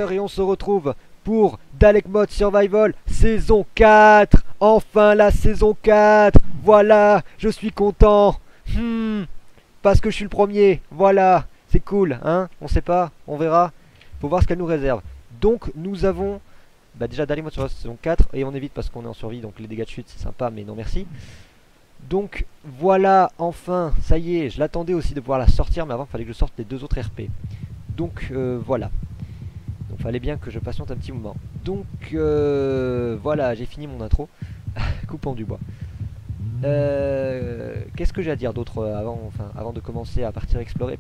gamers et on se retrouve pour Dalek Mode Survival saison 4. Enfin la saison 4. Voilà, je suis content. Parce que je suis le premier. Voilà, c'est cool, hein. On sait pas, on verra. Faut voir ce qu'elle nous réserve. Donc nous avons déjà Dalek Mode Survival saison 4 et on évite parce qu'on est en survie, donc les dégâts de chute c'est sympa mais non merci. Donc voilà, enfin, ça y est, je l'attendais aussi de pouvoir la sortir, mais avant il fallait que je sorte les deux autres RP. Donc voilà. Donc fallait bien que je patiente un petit moment. Donc voilà, j'ai fini mon intro. Coupons du bois. Qu'est-ce que j'ai à dire d'autre avant de commencer à partir explorer,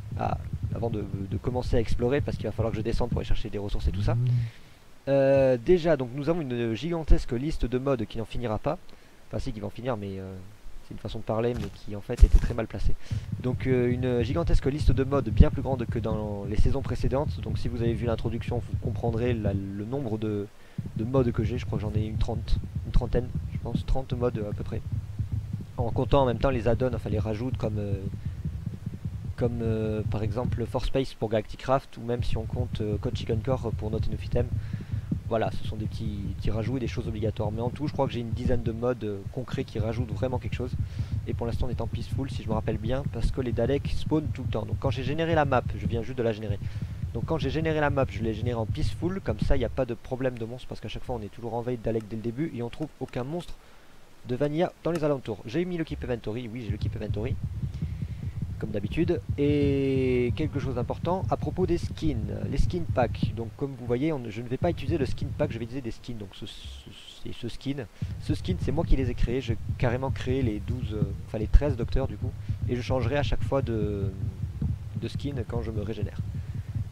avant de commencer à explorer, parce qu'il va falloir que je descende pour aller chercher des ressources et tout ça. Déjà, donc nous avons une gigantesque liste de modes qui n'en finira pas. Enfin si, qui va en finir, mais c'est une façon de parler, mais qui en fait était très mal placée. Donc une gigantesque liste de modes bien plus grande que dans les saisons précédentes. Donc si vous avez vu l'introduction, vous comprendrez le nombre de modes que j'ai. Je crois que j'en ai une trentaine, je pense, 30 modes à peu près. En comptant en même temps les add-ons, enfin les rajouts comme par exemple Force Space pour Galactic Craft, ou même si on compte Code Chicken Core pour Not Enough Item. Voilà, ce sont des petits rajouts et des choses obligatoires. Mais en tout, je crois que j'ai une dizaine de modes concrets qui rajoutent vraiment quelque chose. Et pour l'instant, on est en peaceful, si je me rappelle bien, parce que les Daleks spawnent tout le temps. Donc quand j'ai généré la map, je viens juste de la générer. Donc quand j'ai généré la map, je l'ai générée en peaceful. Comme ça, il n'y a pas de problème de monstre, parce qu'à chaque fois, on est toujours en veille de Dalek dès le début. Et on trouve aucun monstre de Vanilla dans les alentours. J'ai mis le Keep Inventory, oui, j'ai le Keep Inventory. Comme d'habitude. Et quelque chose d'important à propos des skins, les skin packs. Donc comme vous voyez, je ne vais pas utiliser le skin pack, je vais utiliser des skins. Donc ce skin c'est moi qui les ai créés. J'ai carrément créé les 12, enfin les 13 docteurs du coup. Et je changerai à chaque fois de skin quand je me régénère.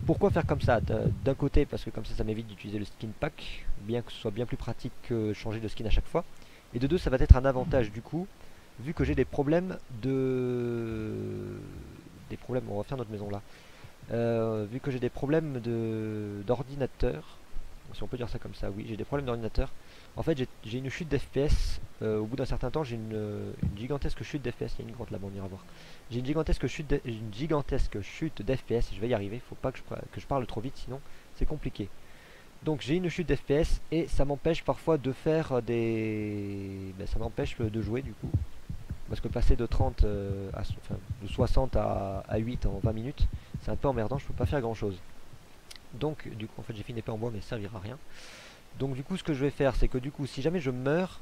Pourquoi faire comme ça? D'un côté parce que comme ça m'évite d'utiliser le skin pack, bien que ce soit bien plus pratique que changer de skin à chaque fois. Et de deux, ça va être un avantage du coup, vu que j'ai des problèmes on va faire notre maison là. Vu que j'ai des problèmes d'ordinateur, si on peut dire ça comme ça, oui, j'ai des problèmes d'ordinateur. En fait, j'ai une chute d'FPS. Au bout d'un certain temps, j'ai une gigantesque chute d'FPS. Il y a une grotte là-bas, on ira voir. J'ai une gigantesque chute d'FPS. Je vais y arriver. Faut pas que je parle trop vite, sinon c'est compliqué. Donc j'ai une chute d'FPS et ça m'empêche parfois de faire ça m'empêche de jouer du coup. Parce que passer de 30 de 60 à 8 en 20 minutes, c'est un peu emmerdant, je peux pas faire grand chose. Donc du coup en fait j'ai fait une épée en bois mais ça servira à rien. Donc du coup ce que je vais faire c'est que du coup si jamais je meurs,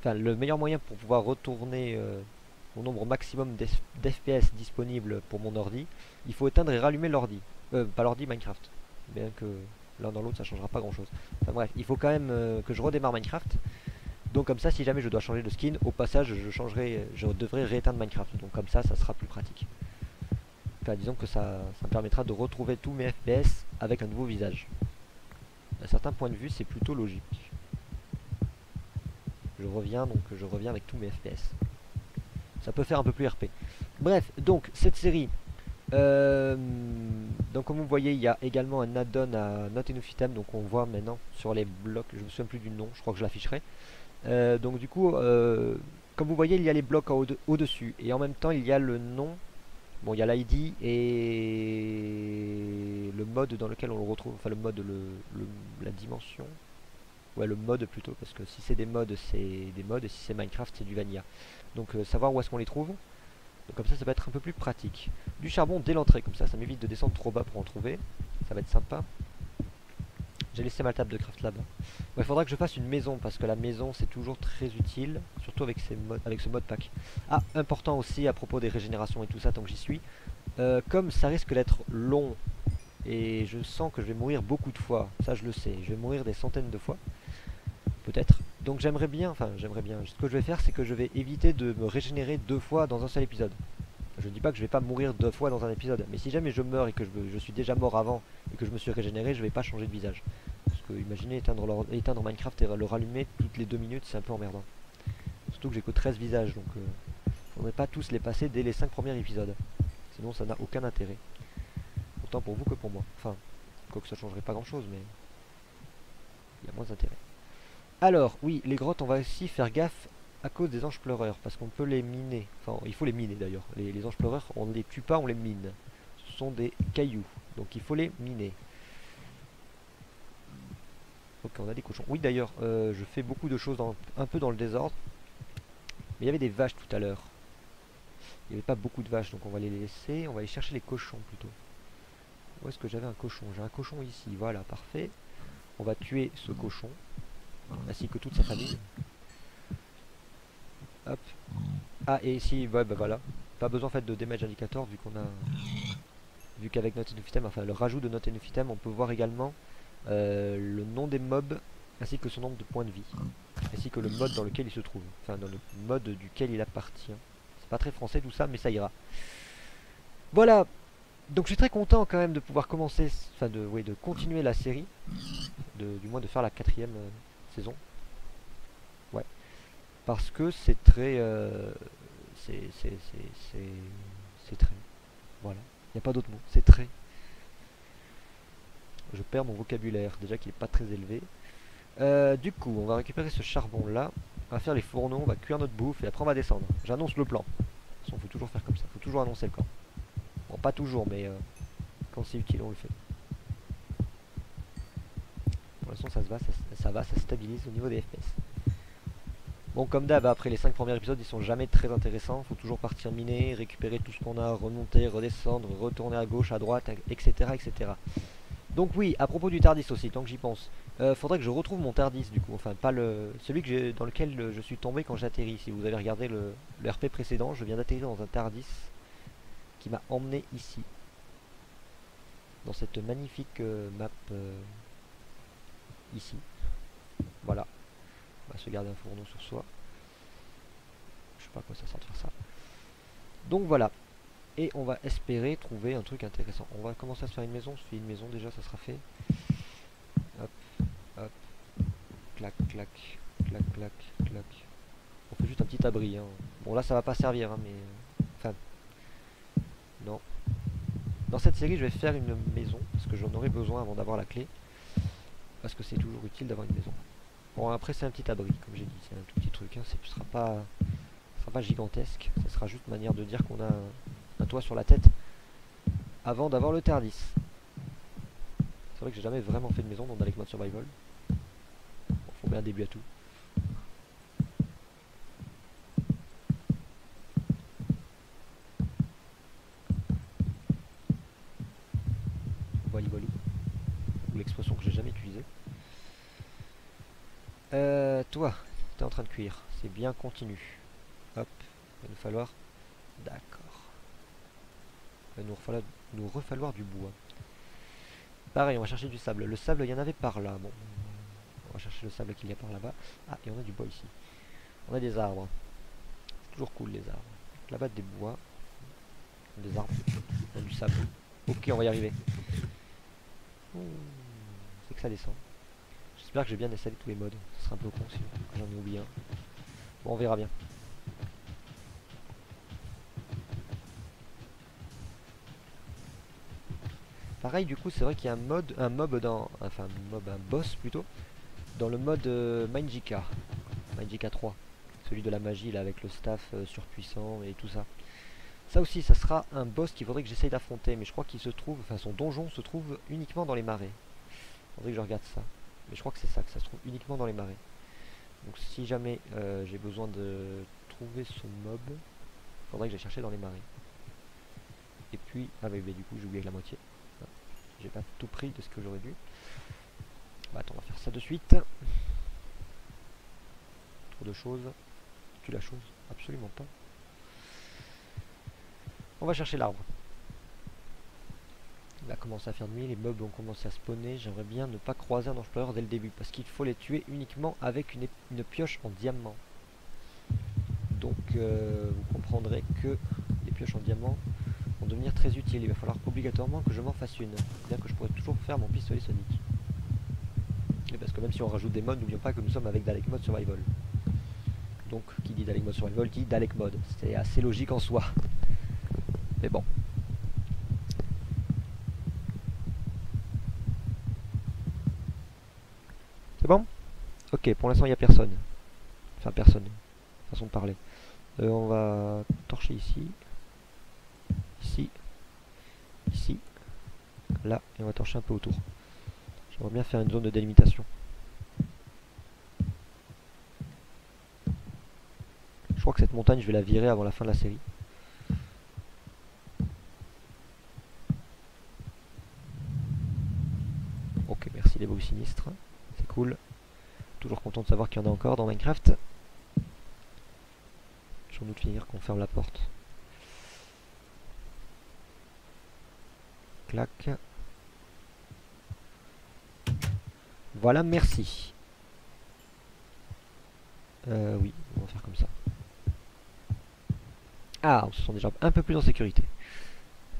enfin le meilleur moyen pour pouvoir retourner au nombre maximum d'FPS disponible pour mon ordi, il faut éteindre et rallumer l'ordi. Pas l'ordi, Minecraft. Bien que l'un dans l'autre ça changera pas grand chose. Enfin bref, il faut quand même que je redémarre Minecraft. Donc comme ça, si jamais je dois changer de skin, au passage, je devrais rééteindre Minecraft. Donc comme ça sera plus pratique. Enfin, disons que ça me permettra de retrouver tous mes FPS avec un nouveau visage. D'un certain point de vue, c'est plutôt logique. Je reviens avec tous mes FPS. Ça peut faire un peu plus RP. Bref, donc cette série. Donc comme vous voyez, il y a également un add-on à Not Enough Item. Donc on voit maintenant sur les blocs, je me souviens plus du nom, je crois que je l'afficherai. Donc du coup, comme vous voyez, il y a les blocs au-dessus. Et en même temps, il y a le nom. Bon, il y a l'ID et le mode dans lequel on le retrouve. Enfin, le mode, la dimension. Ouais, le mode plutôt. Parce que si c'est des modes, c'est des modes. Et si c'est Minecraft, c'est du vanilla. Donc savoir où est-ce qu'on les trouve. Donc comme ça va être un peu plus pratique. Du charbon dès l'entrée. Comme ça m'évite de descendre trop bas pour en trouver. Ça va être sympa. J'ai laissé ma table de craft là-bas. Il faudra que je fasse une maison parce que la maison c'est toujours très utile, surtout avec ce mode pack. Ah, important aussi à propos des régénérations et tout ça tant que j'y suis. Comme ça risque d'être long et je sens que je vais mourir beaucoup de fois, ça je le sais, je vais mourir des centaines de fois, peut-être. Donc ce que je vais faire c'est que je vais éviter de me régénérer 2 fois dans un seul épisode. Je ne dis pas que je vais pas mourir 2 fois dans un épisode, mais si jamais je meurs et que je suis déjà mort avant et que je me suis régénéré, je vais pas changer de visage. Parce que imaginez éteindre Minecraft et le rallumer toutes les 2 minutes, c'est un peu emmerdant. Surtout que j'ai que 13 visages, donc faudrait pas tous les passer dès les 5 premiers épisodes. Sinon ça n'a aucun intérêt. Autant pour vous que pour moi. Enfin, quoique ça changerait pas grand chose, mais il y a moins d'intérêt. Alors, oui, les grottes, on va aussi faire gaffe à cause des anges pleureurs, parce qu'on peut les miner. Enfin, il faut les miner d'ailleurs. Les anges pleureurs, on ne les tue pas, on les mine. Ce sont des cailloux, donc il faut les miner. Ok, on a des cochons. Oui, d'ailleurs, je fais beaucoup de choses un peu dans le désordre. Mais il y avait des vaches tout à l'heure. Il n'y avait pas beaucoup de vaches, donc on va les laisser. On va aller chercher les cochons plutôt. Où est-ce que j'avais un cochon? J'ai un cochon ici, voilà, parfait. On va tuer ce cochon, ainsi que toute sa famille. Hop. Ah, et ici, ouais, bah voilà. Pas besoin en fait de damage indicator vu qu'on a... Vu qu'avec notre item, enfin le rajout de notre item, on peut voir également le nom des mobs, ainsi que son nombre de points de vie. Ainsi que le mode dans lequel il se trouve. Enfin, dans le mode duquel il appartient. C'est pas très français tout ça, mais ça ira. Voilà. Donc je suis très content quand même de pouvoir commencer, enfin de continuer la série. Du moins de faire la 4ème saison. Ouais. Parce que c'est très... c'est très... Voilà. Il n'y a pas d'autre mot. C'est très... Je perds mon vocabulaire, déjà qu'il n'est pas très élevé. Du coup, on va récupérer ce charbon là. On va faire les fourneaux, on va cuire notre bouffe et après on va descendre. J'annonce le plan. De toute façon, faut toujours faire comme ça. Faut toujours annoncer le plan. Bon, pas toujours, mais quand c'est utile, on le fait. Pour l'instant, ça va, ça stabilise au niveau des FPS. Bon, comme d'hab, après les 5 premiers épisodes, ils sont jamais très intéressants. Faut toujours partir miner, récupérer tout ce qu'on a, remonter, redescendre, retourner à gauche, à droite, etc. etc. Donc oui, à propos du Tardis aussi, tant que j'y pense, faudrait que je retrouve mon Tardis du coup, enfin pas celui dans lequel je suis tombé quand j'atterris. Si vous avez regardé le RP précédent, je viens d'atterrir dans un Tardis qui m'a emmené ici, dans cette magnifique map ici. Voilà, on va se garder un fourneau sur soi. Je sais pas à quoi ça sert de faire ça. Donc voilà, et on va espérer trouver un truc intéressant. On va commencer à se faire une maison, je fais une maison déjà, ça sera fait. Hop, hop. Clac, clac, clac, clac, clac. On fait juste un petit abri. Hein. Bon, là, ça va pas servir, hein, mais... Enfin... Non. Dans cette série, je vais faire une maison, parce que j'en aurai besoin avant d'avoir la clé. Parce que c'est toujours utile d'avoir une maison. Bon, après, c'est un petit abri, comme j'ai dit. C'est un tout petit truc. Hein. Ce sera pas gigantesque. Ce sera juste une manière de dire qu'on a un toit sur la tête avant d'avoir le Tardis. C'est vrai que j'ai jamais vraiment fait de maison dans Dalek Mode Survival. Bon, faut bien un début à tout. Voilà, voilà. Ou l'expression que j'ai jamais utilisée. Toi, t'es en train de cuire. C'est bien, continu. Hop, il va nous falloir... D'accord. Il va nous refalloir du bois. Pareil, on va chercher du sable. Le sable, il y en avait par là. Bon, on va chercher le sable qu'il y a par là-bas. Ah, et on a du bois ici. On a des arbres. C'est toujours cool, les arbres. Là-bas, des bois. Des arbres. On a du sable. Ok, on va y arriver. C'est que ça descend. J'espère que j'ai bien installé tous les modes. Ce sera un peu con si j'en ai oublié un. Bon, on verra bien. Pareil, du coup, c'est vrai qu'il y a un mob dans... Enfin, un boss plutôt. Dans le mode Mindjika. Mindjika 3. Celui de la magie, là, avec le staff surpuissant et tout ça. Ça aussi, ça sera un boss qu'il faudrait que j'essaye d'affronter. Mais je crois qu'il se trouve... Enfin, son donjon se trouve uniquement dans les marais. Faudrait que je regarde ça. Mais je crois que c'est ça, que ça se trouve uniquement dans les marais. Donc si jamais j'ai besoin de trouver ce mob, faudrait que j'aille chercher dans les marais. Et puis, ah bah, du coup j'ai oublié la moitié. J'ai pas tout pris de ce que j'aurais dû. Bah attends, on va faire ça de suite. Trop de choses. Tu la chose? Absolument pas. On va chercher l'arbre. Il va commencer à faire nuit, les mobs ont commencé à spawner. J'aimerais bien ne pas croiser un Explorer dès le début, parce qu'il faut les tuer uniquement avec une pioche en diamant. Donc vous comprendrez que les pioches en diamant vont devenir très utiles. Il va falloir obligatoirement que je m'en fasse une. Bien que je pourrais toujours faire mon pistolet sonique. Et parce que même si on rajoute des modes, n'oublions pas que nous sommes avec Dalek Mode Survival. Donc qui dit Dalek Mode Survival dit Dalek Mode. C'est assez logique en soi. Mais bon. C'est bon? Ok, pour l'instant il n'y a personne. Enfin personne. Façon de parler. On va torcher ici. Ici. Ici. Là. Et on va torcher un peu autour. J'aimerais bien faire une zone de délimitation. crois que cette montagne, je vais la virer avant la fin de la série. Ok, merci les beaux sinistres. C'est cool. Toujours content de savoir qu'il y en a encore dans Minecraft. Sans doute finir qu'on ferme la porte. Clac. Voilà, merci. Oui, on va faire comme ça. Ah, on se sent déjà un peu plus en sécurité.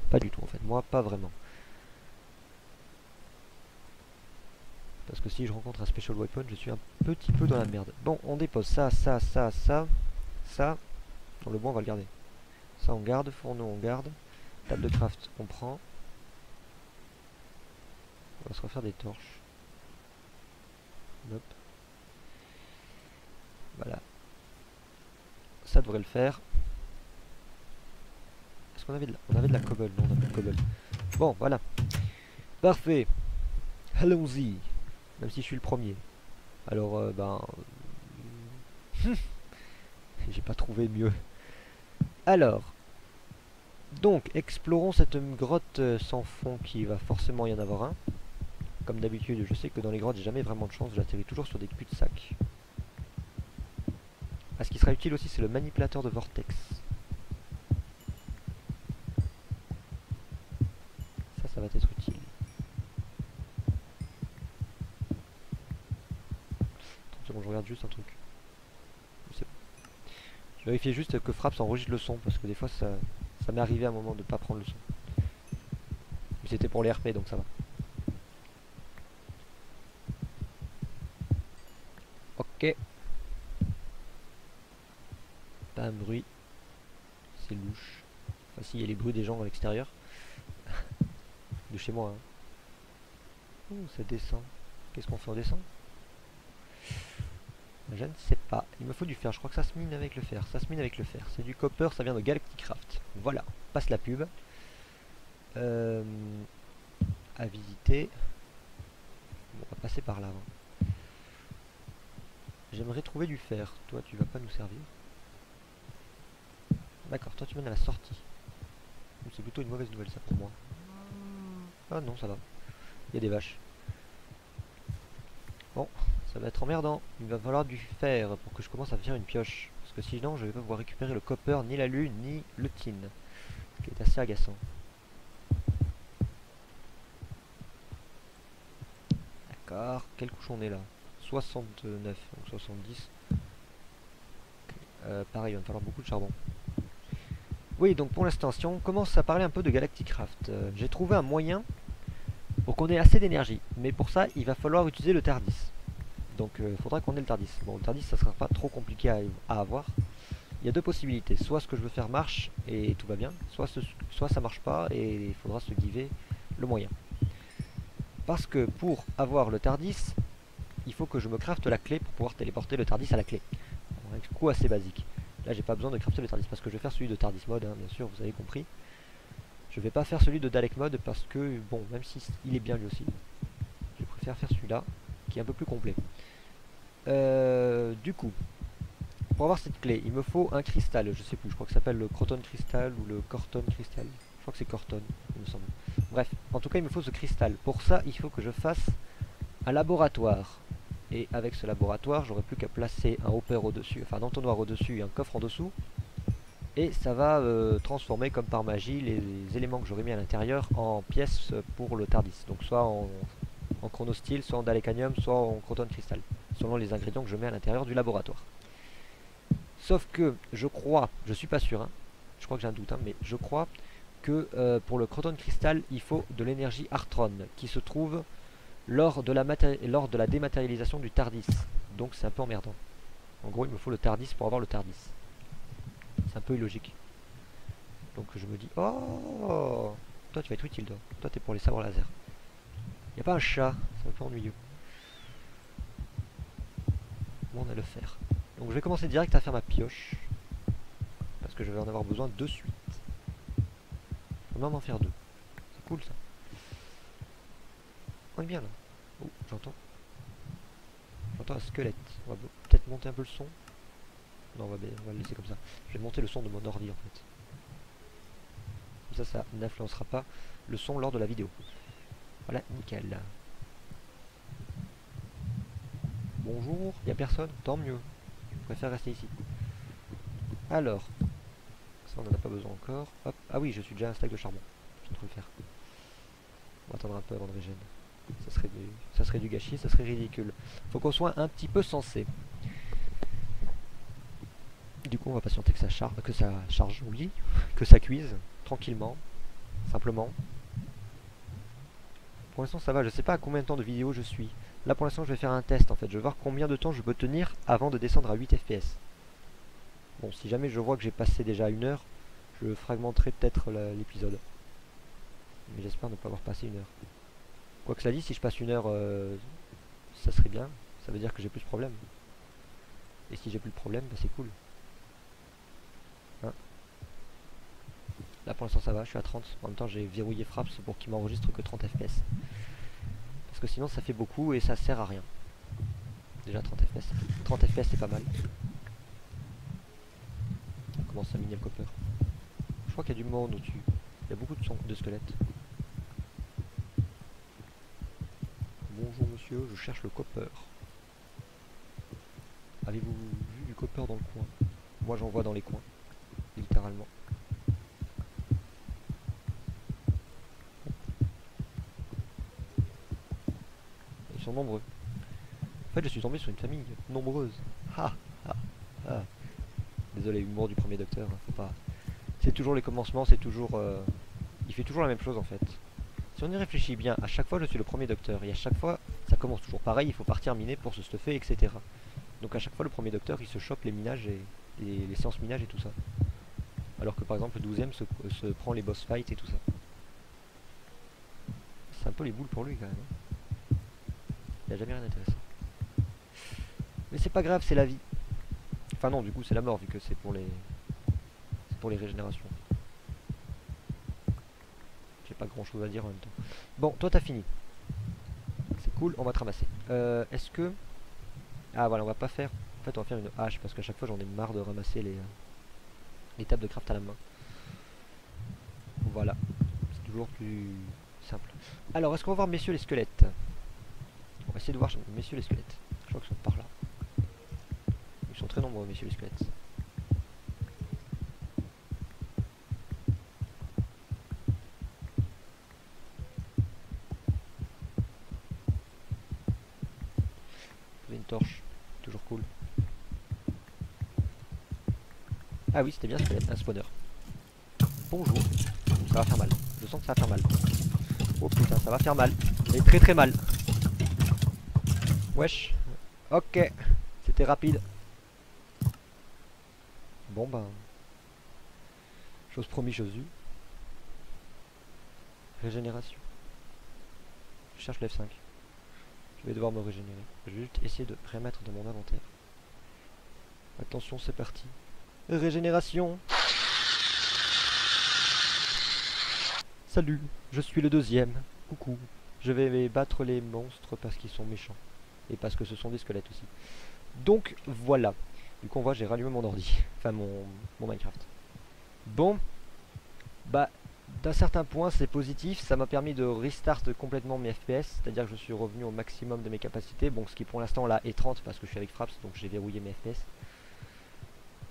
Pas du tout en fait, moi pas vraiment. Parce que si je rencontre un special weapon, je suis un petit peu dans la merde. Bon, on dépose ça. Dans le bois, on va le garder. Ça, on garde. Fourneau, on garde. Table de craft, on prend. On va se refaire des torches. Hop. Voilà. Ça devrait le faire. Est-ce qu'on avait de la... On avait de la cobble. Non, on n'a pas de cobble. Bon, voilà. Parfait. Allons-y. Même si je suis le premier. Alors, j'ai pas trouvé mieux. Alors. Donc, explorons cette grotte sans fond qui va forcément y en avoir un. Comme d'habitude, je sais que dans les grottes, j'ai jamais vraiment de chance. J'atterris toujours sur des cul-de-sac. Ah, ce qui sera utile aussi, c'est le manipulateur de vortex. Ça va être utile. Bon, je regarde juste un truc. Je vérifie juste que Fraps enregistre le son, parce que des fois, ça m'est arrivé à un moment de pas prendre le son. Mais c'était pour les RP, donc ça va. Ok. Pas un bruit. C'est louche. Enfin, si, il y a les bruits des gens à l'extérieur. De chez moi. Hein. Oh, ça descend. Qu'est-ce qu'on fait? On descend? Je ne sais pas. Il me faut du fer. Je crois que ça se mine avec le fer. Ça se mine avec le fer. C'est du copper. Ça vient de Galacticraft. Voilà. Passe la pub. À visiter. Bon, on va passer par là. Hein. J'aimerais trouver du fer. Toi, tu vas pas nous servir. D'accord. Toi, tu mènes à la sortie. C'est plutôt une mauvaise nouvelle, ça, pour moi. Ah non, ça va. Il y a des vaches. Bon, ça va être emmerdant. Il va falloir du fer pour que je commence à faire une pioche. Parce que sinon, je vais pas pouvoir récupérer le copper, ni la lune, ni le tin. Ce qui est assez agaçant. D'accord. Quelle couche on est là? 69, donc 70. Pareil, il va me falloir beaucoup de charbon. Oui, donc pour l'instant, si on commence à parler un peu de Galacticraft, j'ai trouvé un moyen pour qu'on ait assez d'énergie. Mais pour ça, il va falloir utiliser le TARDIS. Donc il faudra qu'on ait le TARDIS. Bon, le TARDIS, ça sera pas trop compliqué à avoir. Il y a deux possibilités. Soit ce que je veux faire marche et tout va bien, soit ça marche pas et il faudra se giver le moyen. Parce que pour avoir le TARDIS, il faut que je me crafte la clé pour pouvoir téléporter le TARDIS à la clé. Un coup assez basique. Là, j'ai pas besoin de crafter le TARDIS parce que je vais faire celui de TARDIS mode, hein, bien sûr, vous avez compris. Je vais pas faire celui de Dalek mode parce que, bon, même si il est bien lui aussi, je préfère faire celui-là qui est un peu plus complet. Du coup, pour avoir cette clé, il me faut un cristal, je sais plus, je crois que ça s'appelle le Croton Crystal ou le Corton Crystal. Je crois que c'est Corton, il me semble. Bref, en tout cas, il me faut ce cristal. Pour ça, il faut que je fasse un laboratoire. Et avec ce laboratoire, j'aurai plus qu'à placer un hopper au-dessus, enfin un entonnoir au-dessus et un coffre en dessous. Et ça va transformer comme par magie les éléments que j'aurais mis à l'intérieur en pièces pour le TARDIS. Donc soit en chronostyle, soit en Dalekanium, soit en Croton Crystal. Selon les ingrédients que je mets à l'intérieur du laboratoire. Sauf que je crois, je suis pas sûr, hein, je crois que j'ai un doute, hein, mais je crois que pour le Croton Crystal, il faut de l'énergie Artron qui se trouve lors de la dématérialisation du TARDIS. Donc c'est un peu emmerdant. En gros, il me faut le TARDIS pour avoir le TARDIS. C'est un peu illogique. Donc je me dis, oh, toi tu vas être utile, toi. Toi t'es pour les sabres laser. Y a pas un chat, c'est un peu ennuyeux. Bon, on a le fer. Donc je vais commencer direct à faire ma pioche. Parce que je vais en avoir besoin de suite. Je vais même en faire deux. C'est cool ça. On est bien là. Oh, j'entends. J'entends un squelette. On va peut-être monter un peu le son. Non, on va le laisser comme ça. Je vais monter le son de mon ordi en fait. Comme ça n'influencera pas le son lors de la vidéo. Voilà, nickel. Bonjour, il n'y a personne, tant mieux. Je préfère rester ici. Alors, ça on n'en a pas besoin encore. Hop. Ah oui, je suis déjà à un stack de charbon. Je viens de le faire. On va attendre un peu avant de régénérer. Ça serait du gâchis, ça serait ridicule. Faut qu'on soit un petit peu sensé. Du coup, on va patienter que ça charge, oui, que ça cuise tranquillement, simplement. Pour l'instant, ça va. Je sais pas à combien de temps de vidéo je suis. Là, pour l'instant, je vais faire un test en fait. Je vais voir combien de temps je peux tenir avant de descendre à 8 FPS. Bon, si jamais je vois que j'ai passé déjà 1 heure, je fragmenterai peut-être l'épisode. Mais j'espère ne pas avoir passé 1 heure. Quoi que cela dit, si je passe 1 heure, ça serait bien. Ça veut dire que j'ai plus de problème. Et si j'ai plus de problème, bah, c'est cool. Hein, là pour l'instant ça va, je suis à 30. En même temps j'ai verrouillé Fraps pour qu'il m'enregistre que 30 FPS. Parce que sinon ça fait beaucoup et ça sert à rien. Déjà 30 FPS. 30 FPS c'est pas mal. On commence à miner le copper. Je crois qu'il y a du monde au-dessus. Il y a beaucoup de squelettes. Bonjour monsieur, je cherche le copper. Avez-vous vu du copper dans le coin? Moi j'en vois dans les coins. Littéralement. Ils sont nombreux. En fait je suis tombé sur une famille nombreuse. Ha, ha, ha. Désolé, humour du premier docteur, faut pas. C'est toujours les commencements, c'est toujours. Il fait toujours la même chose en fait. Si on y réfléchit bien, à chaque fois je suis le premier docteur, et à chaque fois ça commence toujours pareil, il faut partir miner pour se stuffer, etc. Donc à chaque fois le premier docteur il se chope les minages et les séances minage et tout ça. Alors que par exemple le 12ème se prend les boss fights et tout ça. C'est un peu les boules pour lui quand même. Hein. Il n'y a jamais rien d'intéressant. Mais c'est pas grave, c'est la vie. Enfin non, du coup c'est la mort vu que c'est pour les régénérations. J'ai pas grand chose à dire en même temps. Bon, toi t'as fini. C'est cool, on va te ramasser. Est-ce que... Ah voilà, on va pas faire... En fait on va faire une hache parce qu'à chaque fois j'en ai marre de ramasser les tables de craft à la main. Voilà. C'est toujours plus simple. Alors, est-ce qu'on va voir messieurs les squelettes? On va essayer de voir messieurs les squelettes. Je crois qu'ils sont par là. Ils sont très nombreux messieurs les squelettes. Une torche, toujours cool. Ah oui, c'était bien squelette, un spawner. Bonjour. Ça va faire mal. Je sens que ça va faire mal. Oh putain, ça va faire mal. Et très très mal. Wesh. Ok. C'était rapide. Bon ben. Chose promis, chose due. Régénération. Je cherche l'F5. Je vais devoir me régénérer. Je vais juste essayer de remettre dans mon inventaire. Attention, c'est parti. Régénération. Salut, je suis le 2ème. Coucou. Je vais battre les monstres parce qu'ils sont méchants. Et parce que ce sont des squelettes aussi. Donc voilà. Du coup on voit j'ai rallumé mon ordi. Enfin mon Minecraft. Bon. Bah d'un certain point c'est positif. Ça m'a permis de restart complètement mes FPS. C'est-à-dire que je suis revenu au maximum de mes capacités. Bon ce qui pour l'instant là est 30 parce que je suis avec Fraps. Donc j'ai verrouillé mes FPS.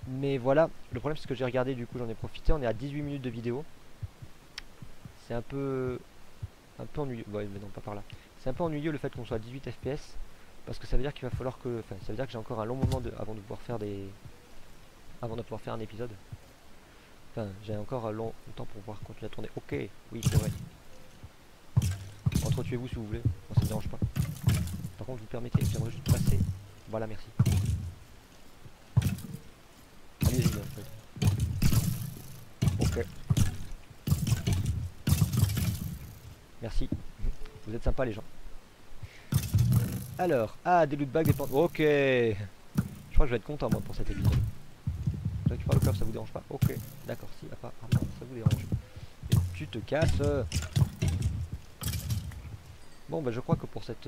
Mais voilà. Le problème c'est que j'ai regardé, du coup j'en ai profité. On est à 18 minutes de vidéo. C'est un peu ennuyeux. Ouais, mais non, pas par là. C'est un peu ennuyeux le fait qu'on soit à 18 FPS. Parce que ça veut dire qu'il va falloir que... Enfin, ça veut dire que j'ai encore un long moment avant de pouvoir faire des... Avant de pouvoir faire un épisode. Enfin, j'ai encore un long temps pour pouvoir continuer à tourner. Ok, oui, c'est vrai. Entretuez-vous si vous voulez. Moi, ça me dérange pas. Par contre, vous permettez, j'aimerais juste passer. Voilà, merci. Allez-y, en fait. Ok. Merci. Vous êtes sympas, les gens. Alors, ah, des loot bags, des pantalons. Ok. Je crois que je vais être content, moi, pour cet épisode. Je récupère le coffre, ça vous dérange pas? Ok. D'accord, si, apparemment, ça vous dérange. Et tu te casses. Bon, bah, je crois que pour cet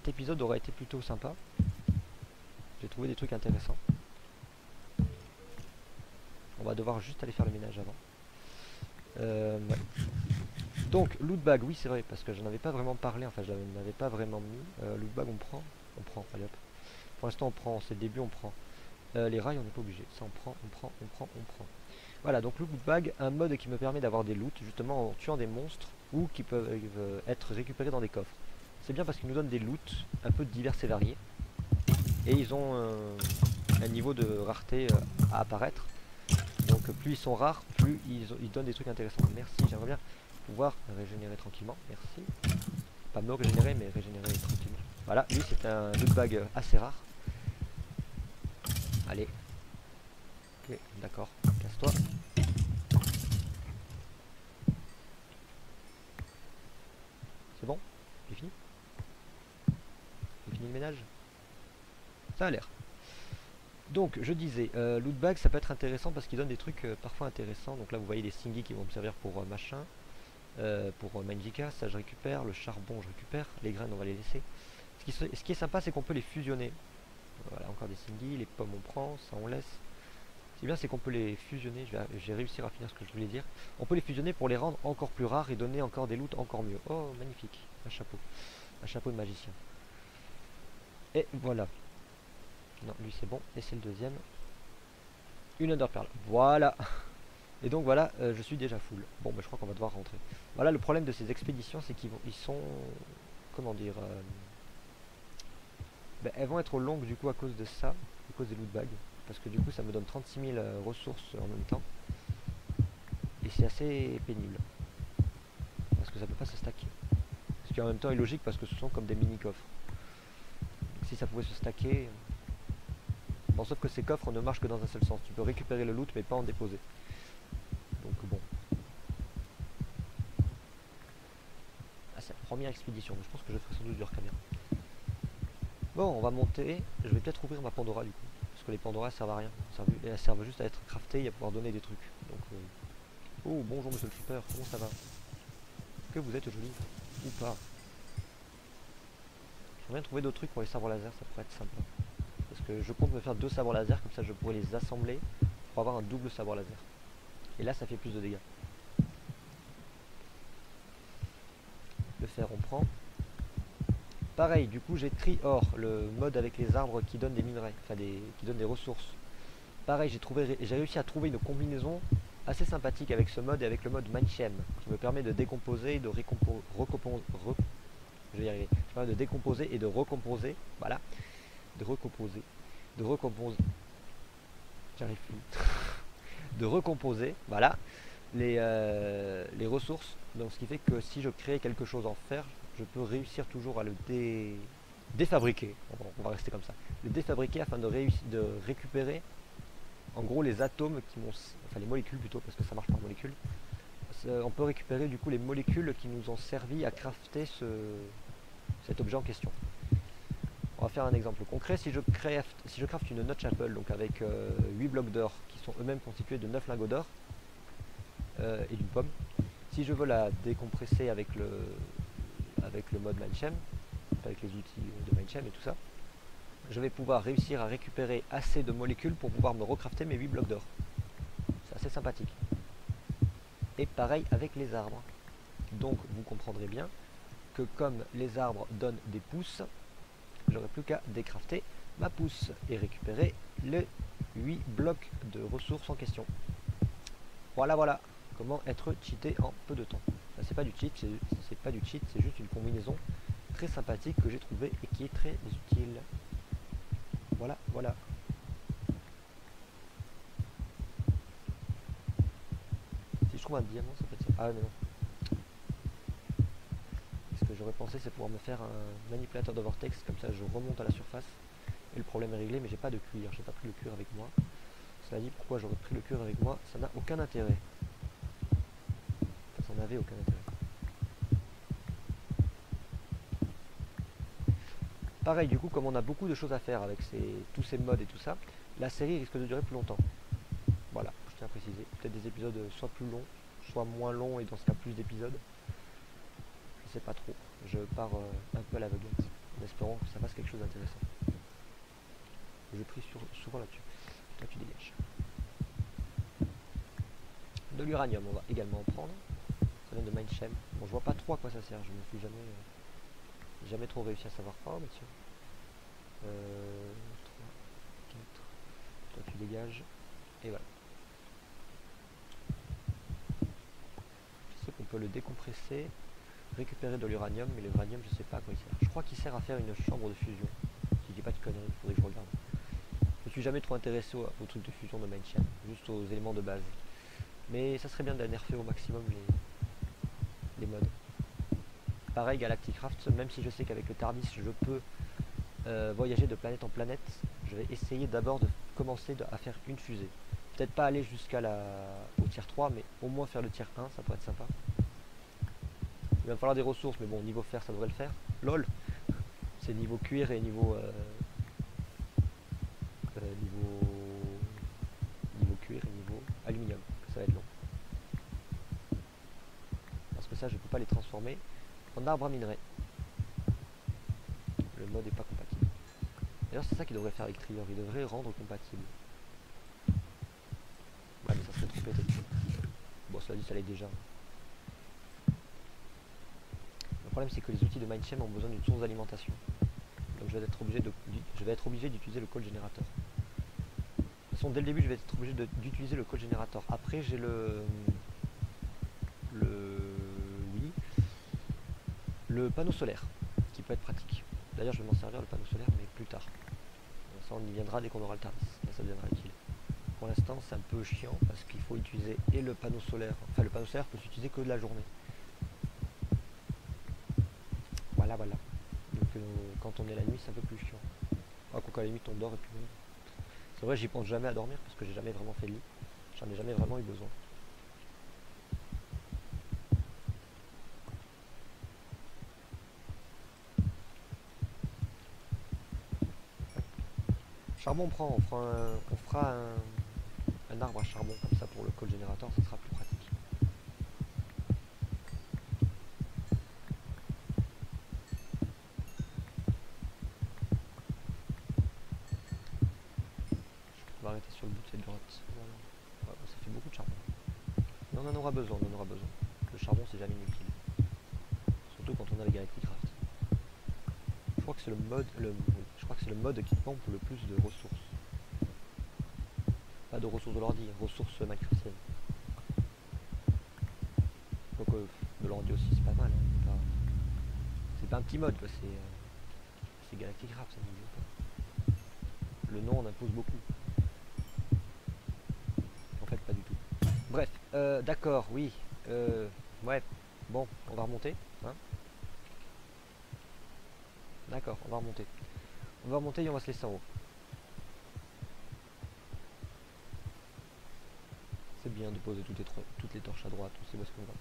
épisode aurait été plutôt sympa. J'ai trouvé des trucs intéressants. On va devoir juste aller faire le ménage avant. Ouais. Donc loot bag, oui c'est vrai, parce que j'en avais pas vraiment parlé, enfin je n'en avais pas vraiment mis. Loot bag on prend, allez hop. Pour l'instant on prend, c'est le début on prend. Les rails on n'est pas obligé, ça on prend. Voilà, donc le loot bag, un mode qui me permet d'avoir des loots justement en tuant des monstres ou qui peuvent être récupérés dans des coffres. C'est bien parce qu'ils nous donnent des loots un peu divers et variés. Et ils ont un niveau de rareté à apparaître. Donc plus ils sont rares, plus ils donnent des trucs intéressants. Merci, j'aimerais bien pouvoir régénérer tranquillement. Merci. Pas me régénérer, mais régénérer tranquillement. Voilà, lui c'est un loot bag assez rare. Allez. Ok, d'accord, casse-toi. C'est bon? J'ai fini? J'ai fini le ménage? Ça a l'air. Donc je disais, loot bag ça peut être intéressant parce qu'il donne des trucs parfois intéressants. Donc là vous voyez des stingy qui vont me servir pour machin. Pour Magicka, ça je récupère, le charbon je récupère, les graines on va les laisser. Ce qui est sympa c'est qu'on peut les fusionner. Voilà, encore des stingy, les pommes on prend, ça on laisse. Ce qui est bien c'est qu'on peut les fusionner, j'ai réussi à finir ce que je voulais dire. On peut les fusionner pour les rendre encore plus rares et donner encore des loots encore mieux. Oh magnifique, un chapeau de magicien. Et voilà. Non lui c'est bon, et c'est le deuxième. Une Underpearl, voilà. Et donc voilà, je suis déjà full. Bon, bah, je crois qu'on va devoir rentrer. Voilà, le problème de ces expéditions, c'est ils sont... Comment dire elles vont être longues du coup à cause de ça, à cause des loot bags. Parce que du coup, ça me donne 36 000 ressources en même temps. Et c'est assez pénible. Parce que ça peut pas se stacker. Ce qui en même temps est logique parce que ce sont comme des mini-coffres. Si ça pouvait se stacker... Bon, sauf que ces coffres ne marchent que dans un seul sens. Tu peux récupérer le loot mais pas en déposer. Donc bon. Ah, c'est la première expédition, mais je pense que je ferai sans doute du hors caméra. Bon, on va monter. Je vais peut-être ouvrir ma Pandora du coup. Parce que les Pandora servent à rien. Elles servent juste à être craftées et à pouvoir donner des trucs. Donc, oh, bonjour monsieur le flipper, comment ça va? Que vous êtes joli. Ou pas. J'aimerais bien trouver d'autres trucs pour les sabres laser, ça pourrait être sympa. Parce que je compte me faire 2 sabres laser, comme ça je pourrais les assembler pour avoir un double sabre laser. Et là ça fait plus de dégâts. Le fer on prend. Pareil, du coup j'ai Tri-Or, le mode avec les arbres qui donnent des minerais, enfin qui donnent des ressources. Pareil, j'ai réussi à trouver une combinaison assez sympathique avec ce mode et avec le mode Mindchem, qui me permet de décomposer et de je vais y arriver. Ça permet de décomposer et de recomposer, voilà, de recomposer, j'arrive plus, de recomposer, voilà, les ressources. Donc ce qui fait que si je crée quelque chose en fer, je peux réussir toujours à le défabriquer, on va rester comme ça, le défabriquer afin de récupérer en gros les atomes qui m'ont, enfin les molécules plutôt parce que ça marche par molécules. On peut récupérer du coup les molécules qui nous ont servi à crafter cet objet en question. On va faire un exemple concret. Si je crafte une notch apple, donc avec 8 blocs d'or qui sont eux-mêmes constitués de 9 lingots d'or et d'une pomme, si je veux la décompresser avec le mode Mindchem, avec les outils de Mindchem et tout ça, je vais pouvoir réussir à récupérer assez de molécules pour pouvoir me recrafter mes 8 blocs d'or. C'est assez sympathique. Et pareil avec les arbres. Donc vous comprendrez bien que comme les arbres donnent des pousses, j'aurai plus qu'à décrafter ma pousse et récupérer les 8 blocs de ressources en question. Voilà comment être cheaté en peu de temps. C'est pas du cheat, c'est juste une combinaison très sympathique que j'ai trouvée et qui est très utile. Voilà. Si je trouve un diamant, ça peut être ça. Ah mais non. Ce que j'aurais pensé, c'est pouvoir me faire un manipulateur de vortex, comme ça je remonte à la surface et le problème est réglé, mais j'ai pas de cuir, j'ai pas pris le cuir avec moi. Cela dit, pourquoi j'aurais pris le cuir avec moi, ça n'a aucun intérêt. Enfin, ça n'avait aucun intérêt. Pareil, du coup, comme on a beaucoup de choses à faire avec tous ces modes et tout ça, la série risque de durer plus longtemps. Voilà, je tiens à préciser. Peut-être des épisodes soit plus longs, soit moins longs et dans ce cas plus d'épisodes. Je sais pas trop. Je pars un peu à l'aveuglette, en espérant que ça fasse quelque chose d'intéressant. Je prie souvent là-dessus. Toi tu dégages. De l'uranium, on va également en prendre. Ça vient de Mindchem. Bon, je vois pas trop à quoi ça sert. Je me suis jamais trop réussi à savoir. Oh, bah tiens. 3, 4. Toi, tu dégages. Et voilà. Je sais qu'on peut le décompresser, récupérer de l'uranium, mais l'uranium, je sais pas à quoi il sert. Je crois qu'il sert à faire une chambre de fusion. Si je dis pas de conneries, il faudrait que je regarde. Je me suis jamais trop intéressé au truc de fusion de Mindchem, juste aux éléments de base. Mais ça serait bien de nerfer au maximum les modes. Pareil, Galacticraft, même si je sais qu'avec le TARDIS, je peux voyager de planète en planète, je vais essayer d'abord de commencer à faire une fusée. Peut-être pas aller jusqu'à au tier 3, mais au moins faire le tier 1, ça pourrait être sympa. Il va me falloir des ressources, mais bon, niveau fer, ça devrait le faire. LOL, c'est niveau cuir et niveau cuir et niveau aluminium, que ça va être long. Parce que ça, je peux pas les transformer en arbre à minerai. Le mode est pas compatible. D'ailleurs, c'est ça qu'il devrait faire avec Trier, il devrait rendre compatible. Ouais, mais ça serait trop pété. Bon, cela dit, ça l'est déjà. Le problème, c'est que les outils de Mindchem ont besoin d'une source d'alimentation. Donc je vais être obligé d'utiliser le call générateur. De toute façon, dès le début, je vais être obligé d'utiliser le call générateur. Après, j'ai le panneau solaire, qui peut être pratique. D'ailleurs, je vais m'en servir, le panneau solaire, mais plus tard. Ça, on y viendra dès qu'on aura le TARDIS. Là, ça deviendra utile. Pour l'instant, c'est un peu chiant, parce qu'il faut utiliser et le panneau solaire. Enfin, le panneau solaire peut s'utiliser que de la journée. Voilà. Donc, quand on est la nuit, c'est un peu plus chiant. Ah, quoi, à la limite, on dort et puis... C'est vrai, j'y pense jamais à dormir, parce que j'ai jamais vraiment fait de lit. J'en ai jamais vraiment eu besoin. Charbon, on fera un arbre à charbon comme ça pour le call générateur, ça sera plus pratique. On va arrêter sur le bout de cette grotte. Voilà. Ouais, ça fait beaucoup de charbon. Mais on en aura besoin, Le charbon, c'est jamais inutile. Surtout quand on a les Galacticraft. Je crois que c'est le mode qui pompe le plus de ressources. Pas de ressources de l'ordi, ressources Minecraftiennes. Donc de l'ordi aussi, c'est pas mal. Hein. C'est pas un petit mode, quoi. C'est Galacticraft, ça n'existe pas. Le nom en impose beaucoup. En fait, pas du tout. Bref, d'accord, oui. Ouais, bon, on va remonter. Hein, d'accord, on va remonter. On va remonter et on va se laisser en haut. C'est bien de poser toutes les torches à droite, on sait où est-ce qu'on va.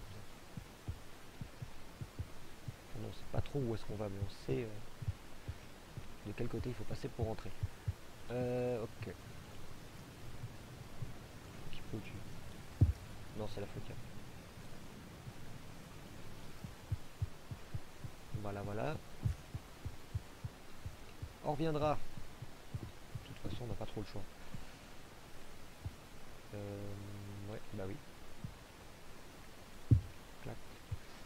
On ne sait pas trop où est-ce qu'on va, mais on sait de quel côté il faut passer pour rentrer. Ok. Qui peut-tu? Non, c'est la floquette. Voilà. On reviendra. De toute façon, on n'a pas trop le choix. Ouais, bah oui. Clac.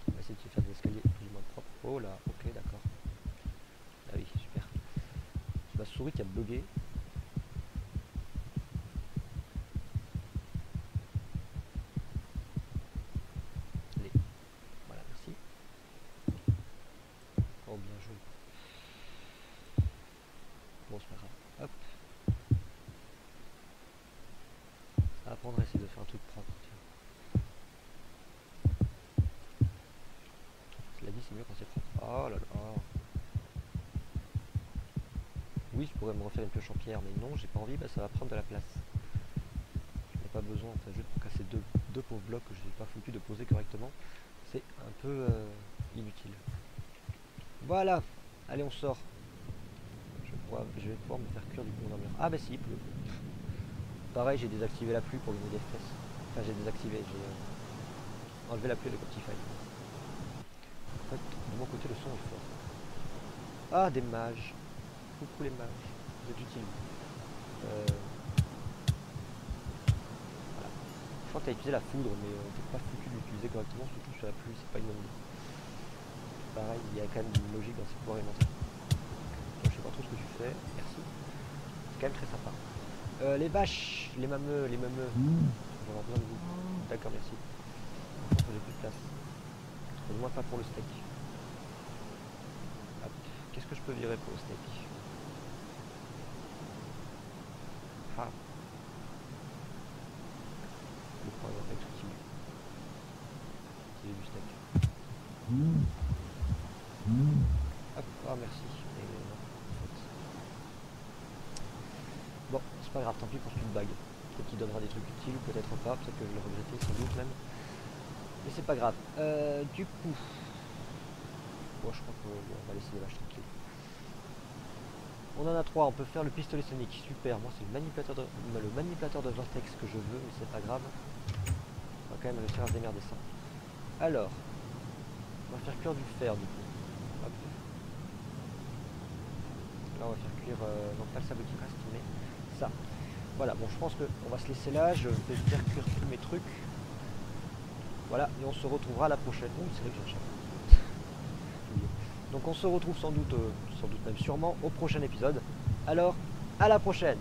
On va essayer de se faire des escaliers plus ou moins propres. Oh là, ok, d'accord. Ah oui, super. C'est ma souris qui a bugué. Allez. Voilà, merci. Oh, bien joué. Bon, c'est pas grave. Hop. Ça va prendre à essayer de faire un truc propre. Cela dit, c'est mieux quand c'est propre. Oh là là. Oui, je pourrais me refaire une pioche en pierre, mais non, j'ai pas envie, bah, ça va prendre de la place. Je n'ai pas besoin, enfin, juste pour casser deux pauvres blocs que je n'ai pas foutu de poser correctement. C'est un peu inutile. Voilà. Allez, on sort. Je vais pouvoir me faire cuire du coup mon armure. Ah bah si, il pleut. Pareil, j'ai désactivé la pluie pour gagner des FPS. Enfin, j'ai enlevé la pluie avec Optifine. En fait, de mon côté, le son est fort. Ah, des mages. Coucou les mages. Vous êtes utiles. Voilà. crois que tu as utilisé la foudre, mais t'es pas foutu de l'utiliser correctement, surtout sur la pluie, c'est pas une bonne idée. Pareil, il y a quand même une logique dans ces pouvoirs élémentaires. Je sais pas trop ce que tu fais, merci. C'est quand même très sympa. Les vaches, les mameux, les mameux. On va avoir besoin de vous. D'accord, merci. Je pense que j'ai plus de place. Au moins pas pour le steak. Qu'est-ce que je peux virer pour le steak? Ah. Le point va pas être utile. Utiliser du steak. Hop, ah merci. Et non, en fait. Bon, c'est pas grave, tant pis pour cette bague. Peut-être qu'il donnera des trucs utiles, peut-être pas, peut-être que je le regrettais, sans doute même. Mais c'est pas grave. Du coup... Bon, je crois qu'on va laisser les vaches tranquilles. On en a 3, on peut faire le pistolet sonique, super, moi c'est le manipulateur de vortex que je veux, mais c'est pas grave. On va quand même réussir à se démerder ça. Alors, on va faire cuire du fer du coup. Hop. Là on va faire cuire, non pas le sabot qui reste, mais ça. Voilà, bon je pense qu'on va se laisser là, je vais faire cuire tous mes trucs. Voilà, et on se retrouvera la prochaine. Ouh, c'est vrai que j'ai un chat. Donc on se retrouve sans doute même sûrement au prochain épisode. Alors, à la prochaine!